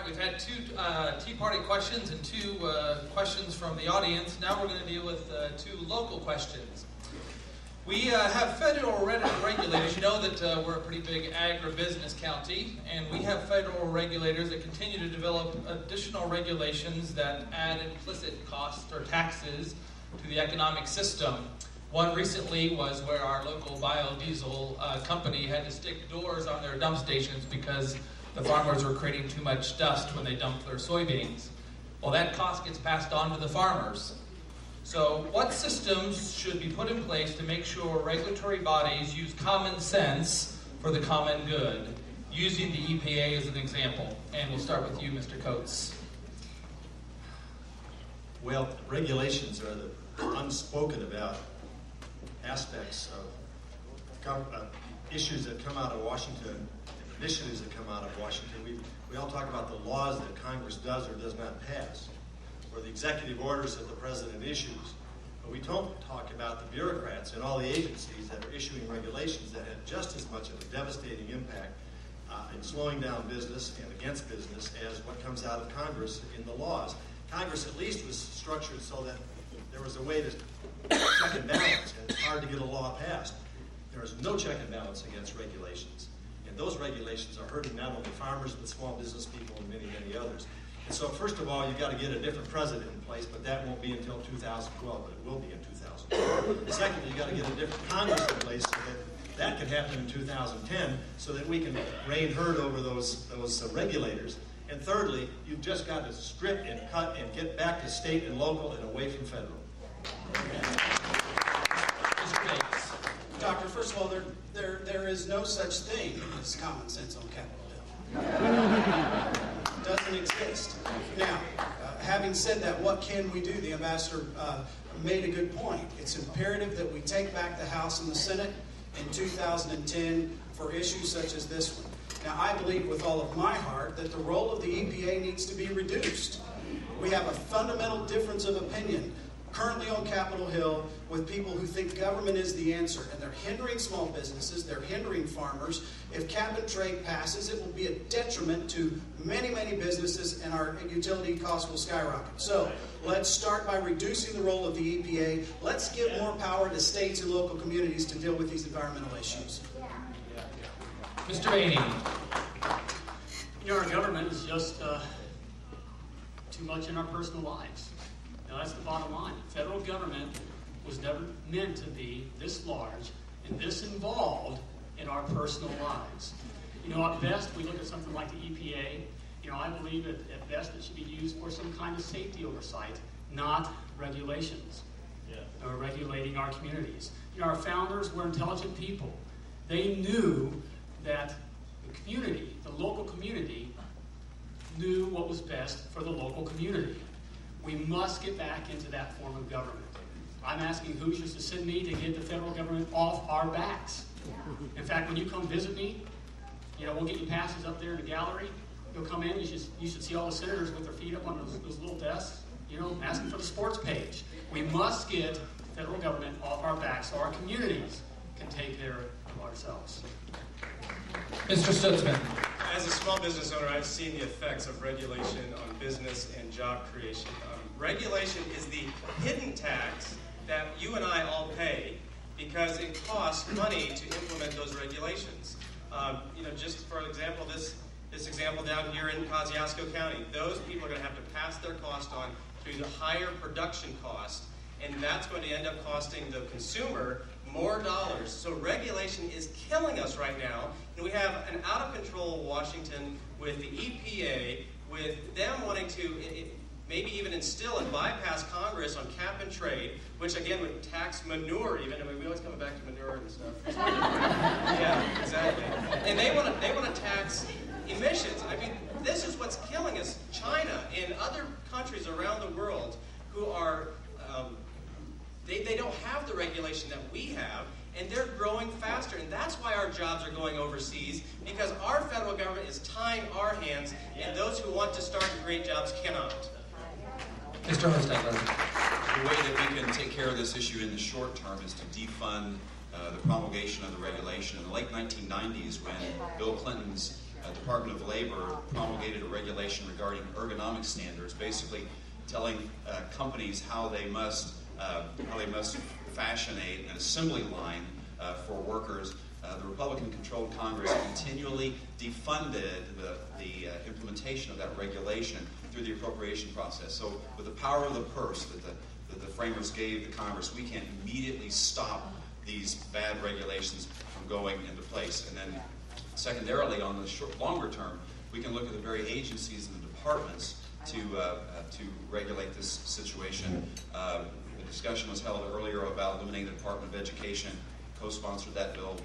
we've had two Tea Party questions and two questions from the audience. Now we're going to deal with two local questions. We have federal regulators. You know that we're a pretty big agribusiness county, and we have federal regulators that continue to develop additional regulations that add implicit costs or taxes to the economic system. One recently was where our local biodiesel company had to stick doors on their dump stations because the farmers were creating too much dust when they dumped their soybeans. Well, that cost gets passed on to the farmers. So what systems should be put in place to make sure regulatory bodies use common sense for the common good, using the EPA as an example? And we'll start with you, Mr. Coates. Well, regulations are the unspoken about aspects of issues that come out of Washington, initiatives that come out of Washington. We all talk about the laws that Congress does or does not pass, or the executive orders that the president issues. But we don't talk about the bureaucrats and all the agencies that are issuing regulations that have just as much of a devastating impact in slowing down business and against business as what comes out of Congress in the laws. Congress at least was structured so that there was a way to check and balance, and it's hard to get a law passed. There is no check and balance against regulations. And those regulations are hurting not only farmers, but small business people and many, many others. And so first of all, you've got to get a different president in place, but that won't be until 2012, but it will be in 2012. And secondly, you've got to get a different Congress in place so that can happen in 2010 so that we can rein herd over those regulators. And thirdly, you've just got to strip and cut and get back to state and local and away from federal. Doctor, first of all, there is no such thing as common sense on Capitol Hill. It doesn't exist. Now, having said that, what can we do? The ambassador made a good point. It's imperative that we take back the House and the Senate in 2010 for issues such as this one. Now, I believe with all of my heart that the role of the EPA needs to be reduced. We have a fundamental difference of opinion currently on Capitol Hill with people who think government is the answer, and they're hindering small businesses, they're hindering farmers. If cap and trade passes, it will be a detriment to many, many businesses, and our utility costs will skyrocket. So let's start by reducing the role of the EPA. Let's give more power to states and local communities to deal with these environmental issues. Mr. Bainey. You know, our government is just too much in our personal lives. Now, that's the bottom line. The federal government was never meant to be this large and this involved in our personal lives. You know, at best, we look at something like the EPA. You know, I believe that at best it should be used for some kind of safety oversight, not regulations, or regulating our communities. You know, our founders were intelligent people. They knew that the community, the local community, knew what was best for the local community. We must get back into that form of government. I'm asking Hoosiers to send me to get the federal government off our backs. In fact, when you come visit me, you know, we'll get you passes up there in the gallery. You'll come in, you should see all the senators with their feet up on those little desks, you know, asking for the sports page. We must get the federal government off our backs so our communities can take care of ourselves. Mr. Stutzman. As a small business owner, I've seen the effects of regulation on business and job creation. Regulation is the hidden tax that you and I all pay because it costs money to implement those regulations. You know, just for example, this example down here in Kosciusko County, those people are going to have to pass their cost on through the higher production cost, and that's going to end up costing the consumer more dollars. So regulation is killing us right now, and we have an out-of-control Washington with the EPA, with them wanting to maybe even instill and bypass Congress on cap and trade, which again would tax manure even. I mean, we always come back to manure and stuff. Yeah, exactly. And they want to tax emissions. I mean, this is what's killing us. China and other countries around the world who are they don't have the regulation that we have, and they're growing faster. And that's why our jobs are going overseas, because our federal government is tying our hands, and those who want to start and create jobs cannot. Mr. Hostetler. The way that we can take care of this issue in the short term is to defund the promulgation of the regulation. In the late 1990s, when Bill Clinton's Department of Labor promulgated a regulation regarding ergonomic standards, basically telling companies how they must fashion an assembly line for workers. The Republican-controlled Congress continually defunded the implementation of that regulation through the appropriation process. So with the power of the purse that the framers gave the Congress, we can immediately stop these bad regulations from going into place. And then secondarily, on the longer term, we can look at the very agencies and the departments to regulate this situation. The discussion was held earlier about eliminating the Department of Education. Co-sponsored that bill,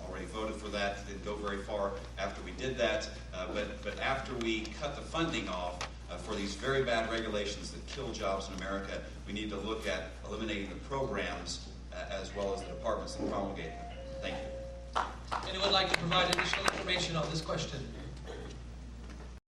already voted for that. Didn't go very far after we did that. But after we cut the funding off for these very bad regulations that kill jobs in America, we need to look at eliminating the programs as well as the departments that promulgate them. Thank you. Anyone like to provide additional information on this question?